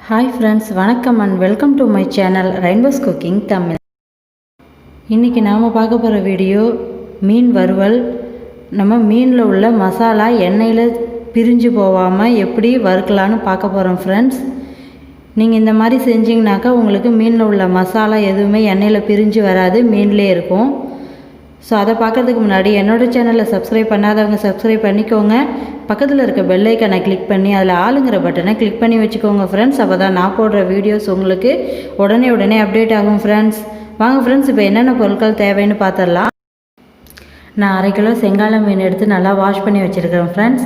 Hi friends, வணக்கம் and welcome to my channel Rainbow's cooking Tamil. இன்றைக்கி நாம் பார்க்க போகிற வீடியோ மீன் வறுவல். நம்ம மீனில் உள்ள மசாலா எண்ணெயில் பிரிஞ்சு போகாமல் எப்படி வறுக்கலான்னு பார்க்க போகிறோம் ஃப்ரெண்ட்ஸ். நீங்கள் இந்த மாதிரி செஞ்சிங்கனாக்கா உங்களுக்கு மீனில் உள்ள மசாலா எதுவுமே எண்ணெயில் பிரிஞ்சு வராது, மீன்லேயே இருக்கும். ஸோ அதை பார்க்குறதுக்கு முன்னாடி என்னோடய சேனலில் சப்ஸ்கிரைப் பண்ணாதவங்க சப்ஸ்கிரைப் பண்ணிக்கோங்க. பக்கத்தில் இருக்க பெல் ஐக்கானை கிளிக் பண்ணி அதில் ஆளுங்கிற பட்டனை கிளிக் பண்ணி வச்சுக்கோங்க ஃப்ரெண்ட்ஸ். அப்போ தான் நான் போடுற வீடியோஸ் உங்களுக்கு உடனே அப்டேட் ஆகும் ஃப்ரெண்ட்ஸ். வாங்க ஃப்ரெண்ட்ஸ், இப்போ என்னென்ன பொருட்கள் தேவைன்னு பார்த்துடலாம். நான் 1/2 கிலோ செங்காலை மீன் எடுத்து நல்லா வாஷ் பண்ணி வச்சுருக்கிறேன் ஃப்ரெண்ட்ஸ்.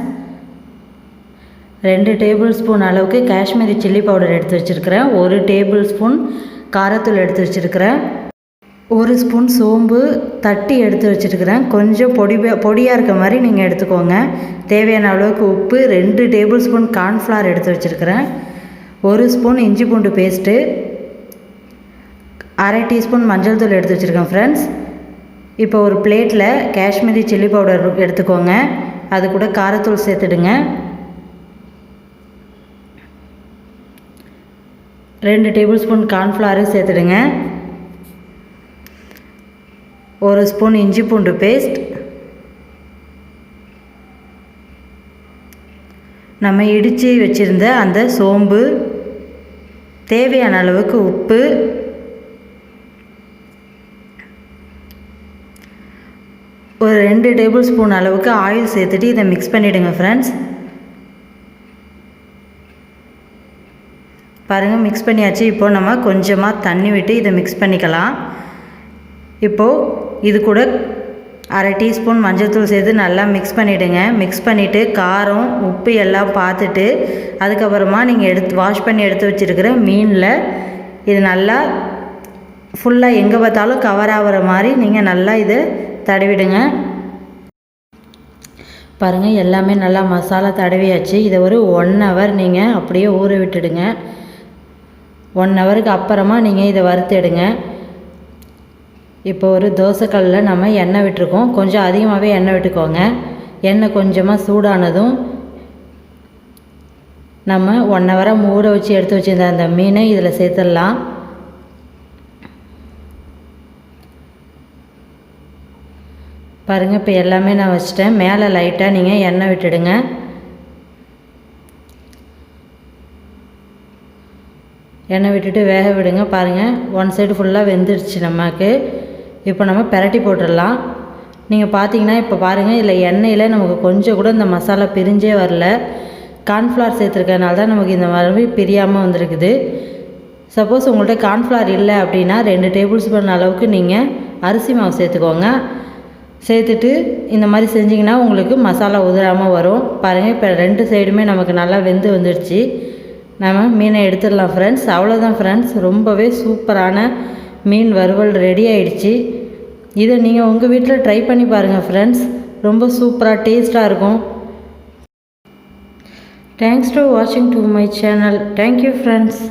2 டேபிள் ஸ்பூன் அளவுக்கு காஷ்மீரி சில்லி பவுடர் எடுத்து வச்சுருக்கிறேன். 1 டேபிள் ஸ்பூன் காரத்தூள் எடுத்து வச்சுருக்கிறேன். 1 ஸ்பூன் சோம்பு தட்டி எடுத்து வச்சுருக்கிறேன். கொஞ்சம் பொடியாக இருக்க மாதிரி நீங்கள் எடுத்துக்கோங்க. தேவையான அளவுக்கு உப்பு, 2 டேபிள் ஸ்பூன் கார்ன்ஃப்ளவர் எடுத்து வச்சுருக்கிறேன். 1 ஸ்பூன் இஞ்சி பூண்டு பேஸ்ட்டு, 1/2 டீஸ்பூன் மஞ்சள் தூள் எடுத்து வச்சுருக்கேன் ஃப்ரெண்ட்ஸ். இப்போ ஒரு பிளேட்டில் காஷ்மீரி சில்லி பவுடர் எடுத்துக்கோங்க. அது கூட காரத்தூள் சேர்த்துடுங்க. 2 டேபிள் ஸ்பூன் கார்ன்ஃப்ளவரும் சேர்த்துடுங்க. 1 ஸ்பூன் இஞ்சி பூண்டு பேஸ்ட், நம்ம இடித்து வச்சுருந்த அந்த சோம்பு, தேவையான அளவுக்கு உப்பு, ஒரு 2 டேபிள் ஸ்பூன் அளவுக்கு ஆயில் சேர்த்துட்டு இதை மிக்ஸ் பண்ணிவிடுங்க ஃப்ரெண்ட்ஸ். பாருங்கள், மிக்ஸ் பண்ணியாச்சு. இப்போது நம்ம கொஞ்சமாக தண்ணி விட்டு இதை மிக்ஸ் பண்ணிக்கலாம். இப்போது இது கூட 1/2 டீஸ்பூன் மஞ்சள் தூள் சேர்த்து நல்லா மிக்ஸ் பண்ணிவிடுங்க. மிக்ஸ் பண்ணிவிட்டு காரம் உப்பு எல்லாம் பார்த்துட்டு அதுக்கப்புறமா நீங்கள் வாஷ் பண்ணி எடுத்து வச்சுருக்கிற மீனில் இது நல்லா ஃபுல்லாக எங்கே பார்த்தாலும் கவர் ஆகிற மாதிரி நீங்கள் நல்லா இதை தடவிடுங்க. பாருங்கள், எல்லாமே நல்லா மசாலா தடவியாச்சு. இதை ஒரு 1 ஹவர் நீங்கள் அப்படியே ஊற விட்டுடுங்க. 1 ஹவருக்கு அப்புறமா நீங்கள் இதை வறுத்தெடுங்க. இப்போ ஒரு தோசைக்கல்லில் நம்ம எண்ணெய் விட்டுருக்கோம். கொஞ்சம் அதிகமாகவே எண்ணெய் விட்டுக்கோங்க. எண்ணெய் கொஞ்சமாக சூடானதும் நம்ம 1 ஹவராக ஊற வச்சு எடுத்து வச்சுருந்த அந்த மீனை இதில் சேர்த்துடலாம். பாருங்கள், இப்போ எல்லாமே நான் வச்சிட்டேன். மேலே லைட்டாக நீங்கள் எண்ணெய் விட்டுடுங்க. எண்ணெய் விட்டுட்டு வேக விடுங்க. பாருங்கள், 1 சைடு ஃபுல்லாக வெந்துடுச்சு நமக்கு. இப்போ நம்ம பிரட்டி போட்டுடலாம். நீங்கள் பார்த்தீங்கன்னா இப்போ பாருங்கள், இதில் எண்ணெயில் நமக்கு கொஞ்சம் கூட இந்த மசாலா பிரிஞ்சே வரல. கார்ன்ஃப்ளவர் சேர்த்துருக்கனால தான் நமக்கு இந்த மாதிரி பிரியாமல் வந்திருக்குது. சப்போஸ் உங்கள்கிட்ட கார்ன்ஃப்ளவர் இல்லை அப்படின்னா 2 டேபிள் ஸ்பூன் அளவுக்கு நீங்கள் அரிசி மாவு சேர்த்துக்கோங்க. சேர்த்துட்டு இந்த மாதிரி செஞ்சிங்கன்னா உங்களுக்கு மசாலா உதிராமல் வரும். பாருங்கள், இப்போ 2 சைடுமே நமக்கு நல்லா வெந்து வந்துடுச்சு. நம்ம மீனை எடுத்துடலாம் ஃப்ரெண்ட்ஸ். அவ்வளோதான் ஃப்ரெண்ட்ஸ், ரொம்பவே சூப்பரான மீன் வறுவல் ரெடி ஆகிடுச்சு. இதை நீங்கள் உங்கள் வீட்டில் ட்ரை பண்ணி பாருங்கள் ஃப்ரெண்ட்ஸ். ரொம்ப சூப்பராக டேஸ்ட்டாக இருக்கும். தேங்க்ஸ் டு வாட்சிங் to my channel. Thank you friends.